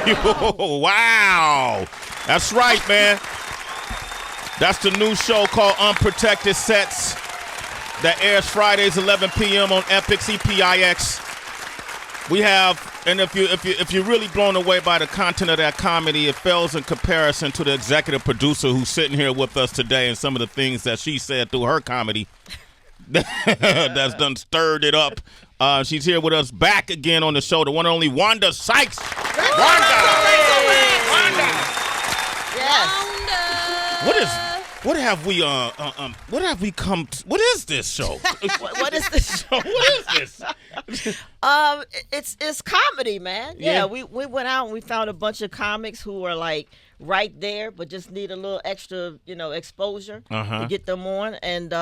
Wow. That's right, man. That's the new show called Unprotected Sets that airs Fridays 11 p.m. on Epix, EPIX. We have, and if you're really blown away by the content of that comedy, it fails in comparison to the executive producer who's sitting here with us today and some of the things that she said through her comedy that's done stirred it up. She's here with us back again on the show, the one and only Wanda Sykes. Wanda! Yes. What have we come to, what is this show? What is this show? What is this? It's comedy, man. Yeah, we went out and we found a bunch of comics who were like right there, but just need a little extra, exposure to get them on. And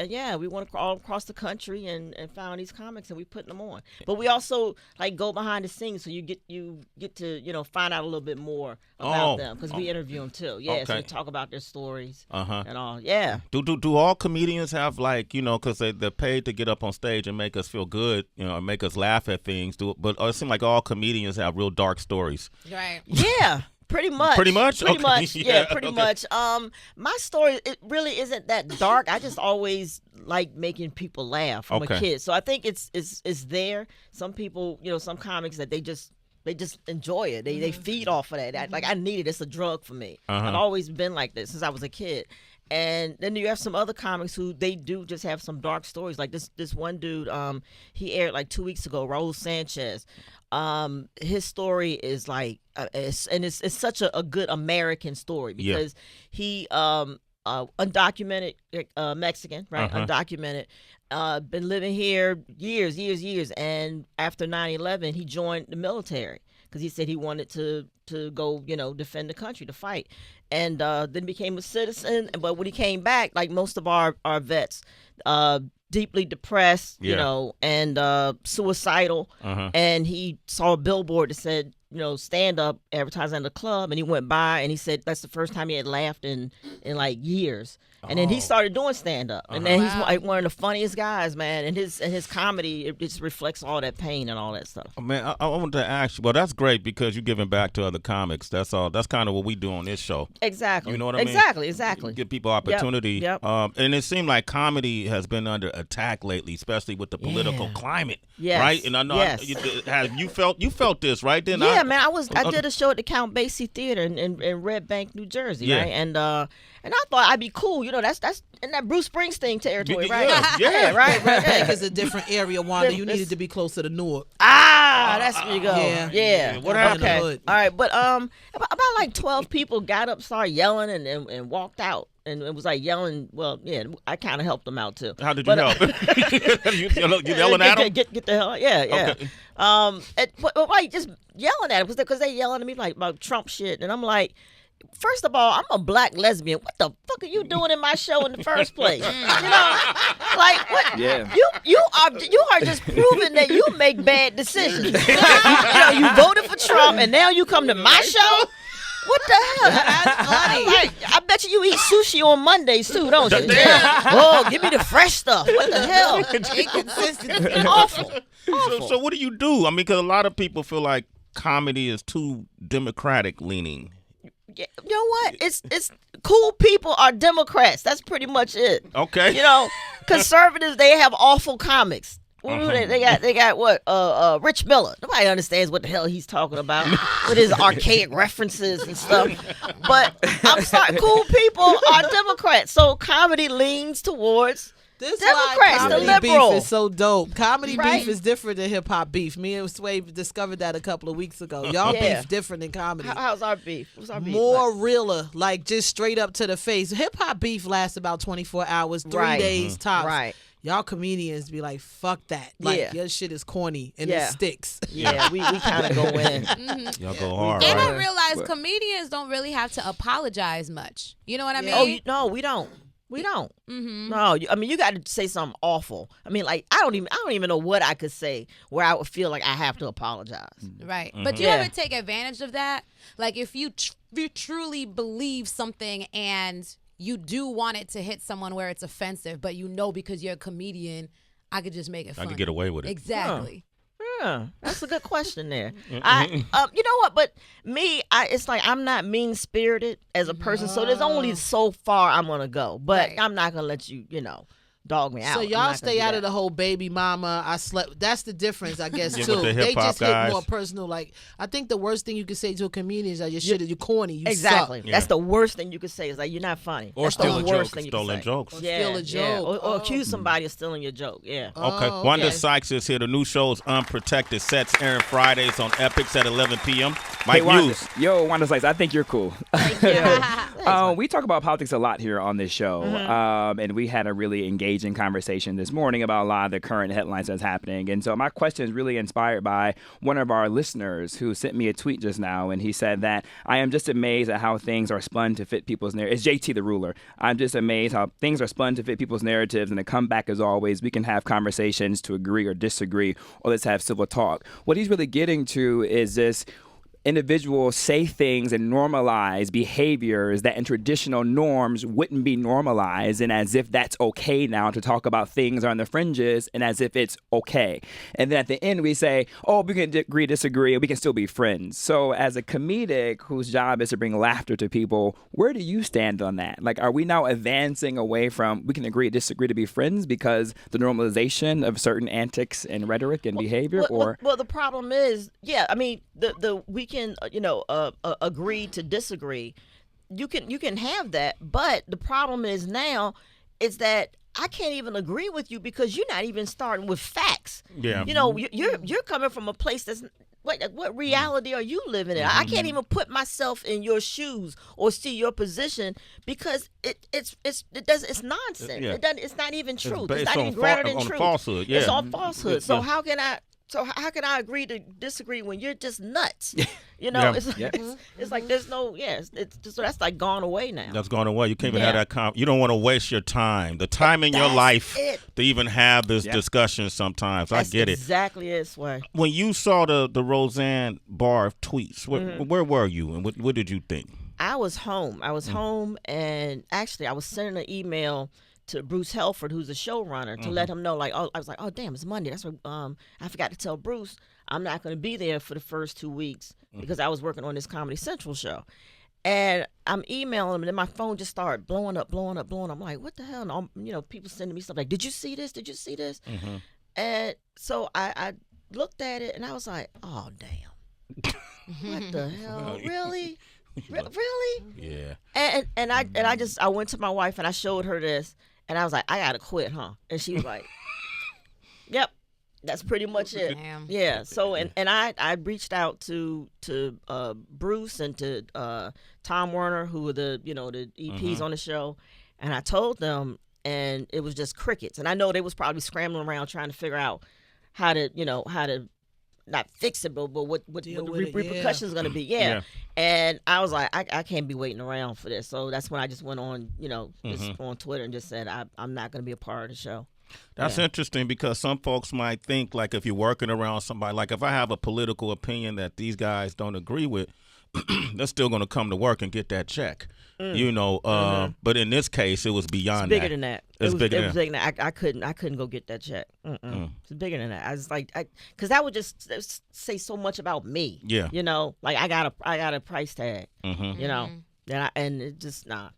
yeah, we went all across the country and found these comics and we put them on. But we also like go behind the scenes, so you get to find out a little bit more about them because we interview them too. Yeah, so we talk about their stories and all. Yeah. Do all comedians have like because they're paid to get up on stage and make us feel good, and make us laugh at things? But it seems like all comedians have real dark stories. Right. Yeah. Pretty much. Pretty much? Pretty Okay. much. Yeah, pretty okay. much. My story, it really isn't that dark. I just always like making people laugh from a kid. So I think it's there. Some people, some comics that they just enjoy it. They feed off of that. Like I need it. It's a drug for me. I've always been like this since I was a kid. And then you have some other comics who they do just have some dark stories. Like this one dude, he aired like 2 weeks ago, Raul Sanchez. His story is like, it's such a good American story because he undocumented Mexican, right? Undocumented. Been living here years, and after 9/11, he joined the military because he said he wanted to go, defend the country, to fight, and then became a citizen. But when he came back, like most of our vets, deeply depressed, and suicidal, and he saw a billboard that said, stand up, advertising at the club, and he went by and he said that's the first time he had laughed in like years. And then he started doing stand up, and then he's like one of the funniest guys, man. And his comedy, it just reflects all that pain and all that stuff. Oh, man, I wanted to ask you. Well, that's great because you're giving back to other comics. That's all. That's kind of what we do on this show. Exactly. You know what I mean? Exactly. Give people opportunity. Yep. And it seemed like comedy has been under attack lately, especially with the political climate. Yes. Right. And I know you felt this, right? Then man. I did a show at the Count Basie Theater in Red Bank, New Jersey, right? And I thought I'd be cool. That's in that Bruce Springsteen territory, right? Yeah. Right. I think it's a different area, Wanda. You needed to be closer to Newark. That's where you go. Yeah. What happened? Okay. All right, but about like 12 people got up, started yelling, and walked out. And it was like yelling. Well, yeah, I kind of helped them out too. How did you help? you yelling at them? Get the hell out. Yeah. Okay. But like just yelling at them because they yelling at me like about Trump shit, and I'm like, first of all, I'm a black lesbian. What the fuck are you doing in my show in the first place? Like what? Yeah. You are just proving that you make bad decisions. You voted for Trump, and now you come to my show. What the hell? That's funny. I bet you eat sushi on Mondays too, don't you? Oh, give me the fresh stuff. What the hell? Inconsistency. Awful. So what do you do? I mean, because a lot of people feel like comedy is too Democratic leaning. You know what? It's cool people are Democrats. That's pretty much it. Okay. Conservatives, they have awful comics. They got what? Rich Miller. Nobody understands what the hell he's talking about with his archaic references and stuff. But I'm sorry, cool people are Democrats. So comedy leans towards Democrats, the liberal. Beef is so dope. Comedy beef is different than hip hop beef. Me and Sway discovered that a couple of weeks ago. Y'all beef different than comedy. How's our beef? What's our beef? More realer, like just straight up to the face. Hip hop beef lasts about 24 hours, 3 days tops. Right. Y'all comedians be like, fuck that. Like, your shit is corny and it sticks. Yeah, we kind of go in. Y'all go hard. And I realize comedians don't really have to apologize much. You know what I mean? Oh, no, we don't. We don't. No, I mean, you got to say something awful. I mean, like I don't even know what I could say where I would feel like I have to apologize. Right. But do you ever take advantage of that? Like if you truly believe something and you do want it to hit someone where it's offensive, but because you're a comedian, I could just make it funny. I could get away with it. Exactly. Yeah, that's a good question there. You know what? But me, it's like I'm not mean spirited as a person, so there's only so far I'm gonna go. But I'm not gonna let you, dog me out. So y'all stay out of the whole baby mama. I slept. That's the difference, I guess, too. They just hit more personal. Like, I think the worst thing you can say to a comedian is that you're corny. You exactly. suck. That's the worst thing you can say. Is like, you're not funny. Or steal a joke. Stolen jokes. Or steal a joke. Or accuse somebody of stealing your joke. Yeah. Okay. Wanda Sykes is here. The new show is Unprotected Sets, airing Fridays on Epix at 11 p.m. Mike Hughes. Yo, Wanda Sykes, I think you're cool. Thank you. We talk about politics a lot here on this show, and we had a really engaging conversation this morning about a lot of the current headlines that's happening. And so my question is really inspired by one of our listeners who sent me a tweet just now, and he said that I am just amazed at how things are spun to fit people's narratives. It's JT the Ruler. I'm just amazed how things are spun to fit people's narratives, and the comeback is always we can have conversations to agree or disagree, or let's have civil talk. What he's really getting to is this: individuals say things and normalize behaviors that in traditional norms wouldn't be normalized, and as if that's okay now to talk about things on the fringes, and as if it's okay. And then at the end we say, oh, we can agree, disagree, and we can still be friends. So as a comedic whose job is to bring laughter to people, where do you stand on that? Like, are we now advancing away from we can agree, disagree to be friends because the normalization of certain antics and rhetoric and behavior? Well, the problem is, I mean, we can agree to disagree. You can have that, but the problem is now is that I can't even agree with you because you're not even starting with facts. Yeah. You're coming from a place that's what reality are you living in? I can't even put myself in your shoes or see your position because it's nonsense. Yeah. It's not even truth. It's not even grounded in truth. Falsehood. Yeah. It's all falsehood. So how can I agree to disagree when you're just nuts? It's like there's no so that's like gone away now. That's gone away. You can't even have that you don't want to waste your time. The time in your life to even have this discussion sometimes. That's I get it. Exactly this way. When you saw the Roseanne Barr tweets, where were you and what did you think? I was home. Home, and actually I was sending an email to Bruce Helford, who's the showrunner, to let him know, I was like, oh, damn, it's Monday. That's what I forgot to tell Bruce I'm not going to be there for the first 2 weeks because I was working on this Comedy Central show. And I'm emailing him, and then my phone just started blowing up. I'm like, what the hell? And people sending me stuff like, did you see this? Did you see this? Mm-hmm. And so I looked at it, and I was like, oh, damn. What the hell? Really? Really? Yeah. And I went to my wife, and I showed her this. And I was like, I gotta quit, huh? And she was like, yep, that's pretty much it. Damn. Yeah. So and I reached out to Bruce and to Tom Werner, who were the EPs on the show, and I told them, and it was just crickets. And I know they was probably scrambling around trying to figure out how to not fix it, but what repercussions going to be. Yeah. And I was like, I can't be waiting around for this. So that's when I just went on, just on Twitter and just said, I'm not going to be a part of the show. That's interesting because some folks might think, like, if you're working around somebody, like if I have a political opinion that these guys don't agree with, they're still going to come to work and get that check. But in this case, it was beyond bigger than that. It was bigger than that. I couldn't go get that check. It's bigger than that. I was like, because that would just say so much about me. Yeah. Like I got a price tag. And it just not.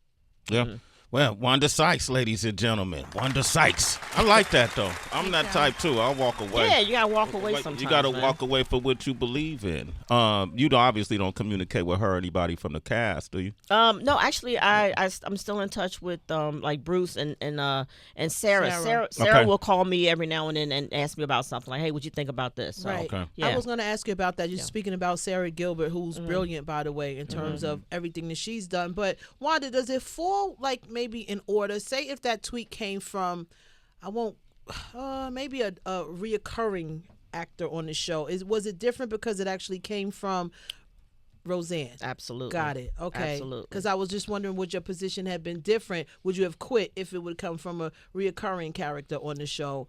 Yeah. Well, Wanda Sykes, ladies and gentlemen. Wanda Sykes. I like that, though. I'm that type, too. I'll walk away. Yeah, you got to walk away sometimes. You got to walk away for what you believe in. You obviously don't communicate with her or anybody from the cast, do you? No, actually, I'm still in touch with like Bruce and Sarah. Sarah will call me every now and then and ask me about something. Like, hey, what you think about this? So, right. Okay. Yeah. I was going to ask you about that. You're speaking about Sarah Gilbert, who's brilliant, by the way, in terms of everything that she's done. But, Wanda, does it fall, like, maybe in order? Say if that tweet came from, maybe a reoccurring actor on the show. Was it different because it actually came from Roseanne? Absolutely. Got it. Okay. Absolutely. Because I was just wondering, would your position have been different? Would you have quit if it would come from a reoccurring character on the show?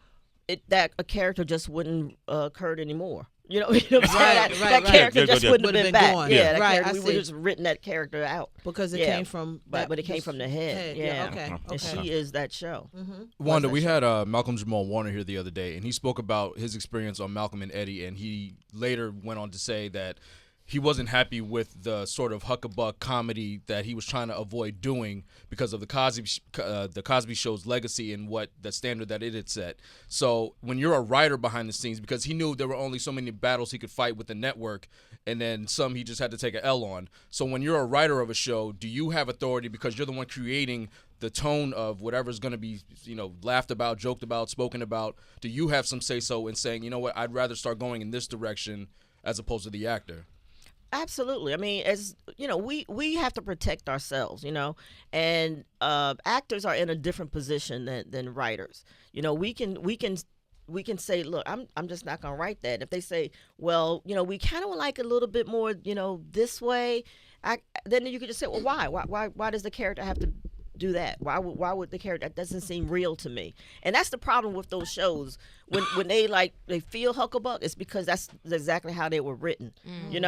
That a character just wouldn't occur anymore. You know what I'm saying? That character just wouldn't have been back. Gone. Yeah, that right. character, we would have just written that character out. Because it came from but it came from the head. Yeah. Okay. And she is that show. Wanda, we had Malcolm Jamal Warner here the other day, and he spoke about his experience on Malcolm and Eddie, and he later went on to say that he wasn't happy with the sort of huckabuck comedy that he was trying to avoid doing because of the Cosby Show's legacy and what the standard that it had set. So when you're a writer behind the scenes, because he knew there were only so many battles he could fight with the network, and then some he just had to take an L on. So when you're a writer of a show, do you have authority because you're the one creating the tone of whatever's going to be, laughed about, joked about, spoken about? Do you have some say-so in saying, you know what, I'd rather start going in this direction as opposed to the actor? Absolutely. I mean, as you know, we have to protect ourselves, and actors are in a different position than writers. We can say, look, I'm just not gonna write that. If they say, well, we kind of like a little bit more, this way, then you could just say, well, why does the character have to do that? Why would the character? That doesn't seem real to me. And that's the problem with those shows. When they feel hucklebuck, it's because that's exactly how they were written. We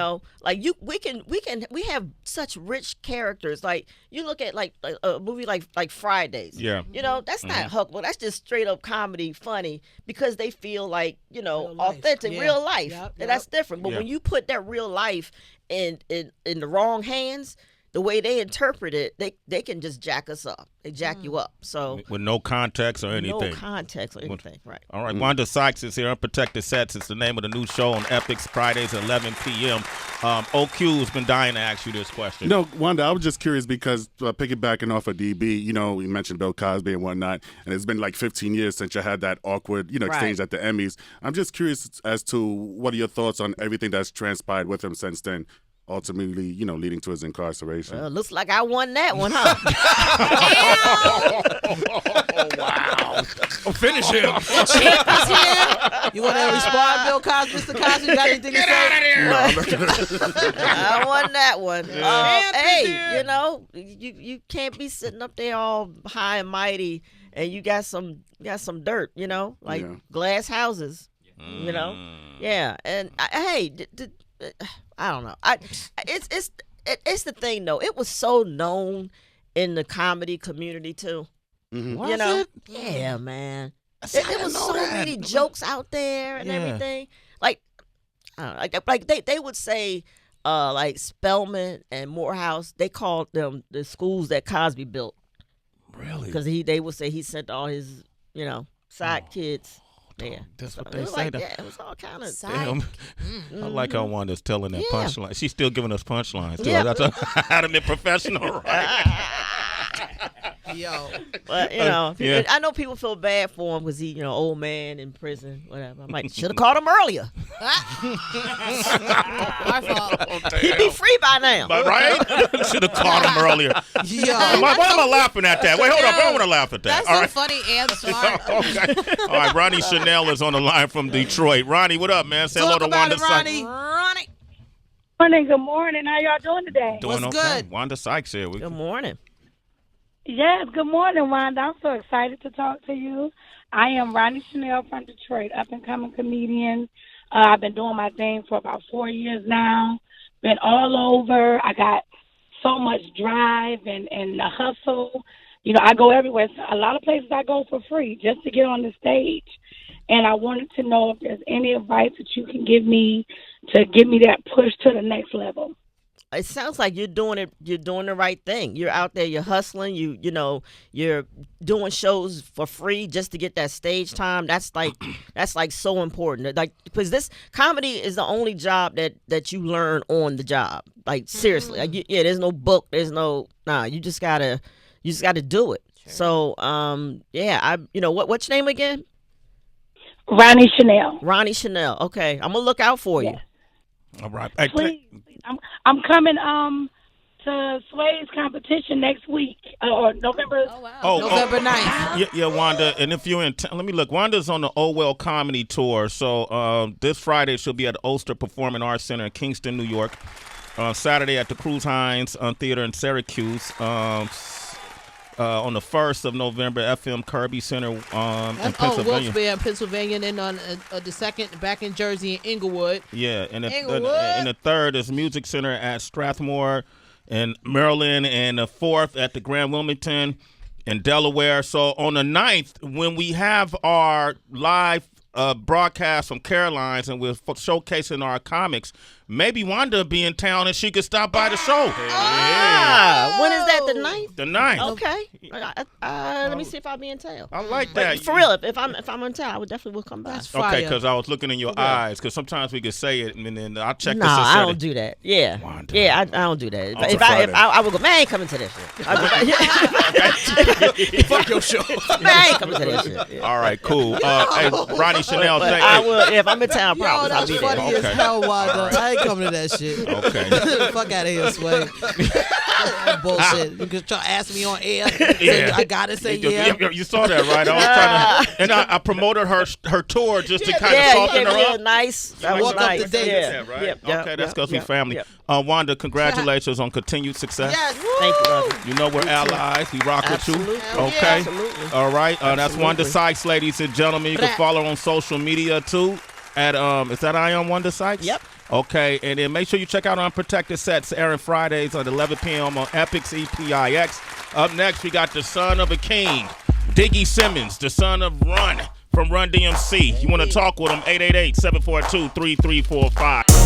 have such rich characters. Like you look at like a movie like Fridays. Yeah. That's not hucklebuck. That's just straight up comedy, funny, because they feel like authentic, real life. Yep. And that's different. But when you put that real life in the wrong hands, the way they interpret it, they can just jack us up. They jack you up. So with no context or anything. No context or anything, right. All right, Wanda Sykes is here. Unprotected Sets. It's the name of the new show on Epix, Fridays at 11 p.m. OQ's been dying to ask you this question. Wanda, I was just curious because piggybacking off of DB, we mentioned Bill Cosby and whatnot, and it's been like 15 years since you had that awkward, exchange at the Emmys. I'm just curious as to what are your thoughts on everything that's transpired with him since then, ultimately, leading to his incarceration. Well, looks like I won that one, huh? Wow. Finish him. You want to respond, Bill Cosby? Mr. Cosby, you got anything to say? Get out of here. I won that one. Hey, you can't be sitting up there all high and mighty, and you got some dirt, glass houses, Yeah, and I don't know. It's the thing though. It was so known in the comedy community too. Was it? it? Yeah, man. There was so many jokes out there and everything. Like, I don't know, like they would say, like Spelman and Morehouse. They called them the schools that Cosby built. Really? Because they would say he sent all his side kids. Yeah. That's what It they was say. like that. It was all kind of Damn. I like how Wanda's telling that punchline. She's still giving us punchlines, too. Yeah. That's how to be professional, right? Yo. But, I know people feel bad for him because he, old man in prison, whatever. I'm like, should have called him earlier. Our fault. He'd be free by now. But, right? Should have called him earlier. Yo. Why am I laughing at that? Wait, hold up. I don't want to laugh at that. That's All so right. funny and smart. Okay. All right, Ronnie Chanel is on the line from Detroit. Ronnie, what up, man? Say hello Talk to about Wanda it, Sykes. Ronnie. Good morning. How y'all doing today? Doing What's okay. good? Wanda Sykes here. Good morning. Yes, good morning, Wanda. I'm so excited to talk to you. I am Ronnie Chanel from Detroit, up-and-coming comedian. I've been doing my thing for about 4 years now. Been all over. I got so much drive and the hustle. I go everywhere. So a lot of places I go for free just to get on the stage. And I wanted to know if there's any advice that you can give me to give me that push to the next level. It sounds like you're doing it. You're doing the right thing. You're out there. You're hustling. You're doing shows for free just to get that stage time. That's like so important. Like, because this comedy is the only job that you learn on the job. Like, seriously. Like, there's no book. There's no You just gotta do it. Sure. So what's your name again? Ronnie Chanel. Ronnie Chanel. Okay, I'm gonna look out for you. All right. Please. I'm coming to Sway's competition next week or November. Oh, wow. November 9th. Yeah, Wanda. And if you're in let me look. Wanda's on the Oh Well Comedy Tour. So this Friday she'll be at the Ulster Performing Arts Center in Kingston, New York. Saturday at the Cruz Hines Theater in Syracuse. on the 1st of November, FM Kirby Center in Pennsylvania. Wilkes-Barre, Pennsylvania, and then on the 2nd, back in Jersey in Inglewood. Yeah, and the 3rd is Music Center at Strathmore in Maryland, and the 4th at the Grand Wilmington in Delaware. So on the 9th, when we have our live broadcast from Caroline's and we're showcasing our comics, maybe Wanda will be in town and she could stop by the show. When is that? The 9th? The 9th. Okay. Let me see if I'll be in town. I like that. But for real, if I'm in town, I would definitely will come by. That's fire. Okay, because I was looking in your eyes, because sometimes we could say it and then I'll check No, this. I don't do that. Yeah. Wanda. Yeah, I don't do that. Oh, If I would go, man, I ain't coming to that shit. Fuck your show. Man, I ain't coming to that shit. Yeah. All right, cool. Hey, Ronnie Chanel, But say, I will, if I'm in town, Yo, probably I'll that's be funny there. as Okay. hell, Wanda. I ain't coming to that shit. Okay. Fuck out of here, Sway. That bullshit. You can try to ask me on air. Yeah. I gotta say yeah. You saw that, right? I was trying to, and I promoted her tour just to kind of Yeah, you soften gave her me up. a nice. That was Walk up nice. the date. Yeah, right? Yep, Okay, that's because we family. Yep. Wanda, congratulations on continued success. Yes. Thank you, brother. You know we're allies. We rock with you. Absolutely. Okay. Absolutely. All right. That's Absolutely. Wanda Sykes, ladies and gentlemen. You can follow her on social media too. At is that I am Wanda Sykes? Yep. Okay, and then make sure you check out Unprotected Sets airing Fridays at 11 p.m. on Epix EPIX. Up next, we got the son of a king, Diggy Simmons, the son of Run from Run DMC. You want to talk with him? 888-742-3345.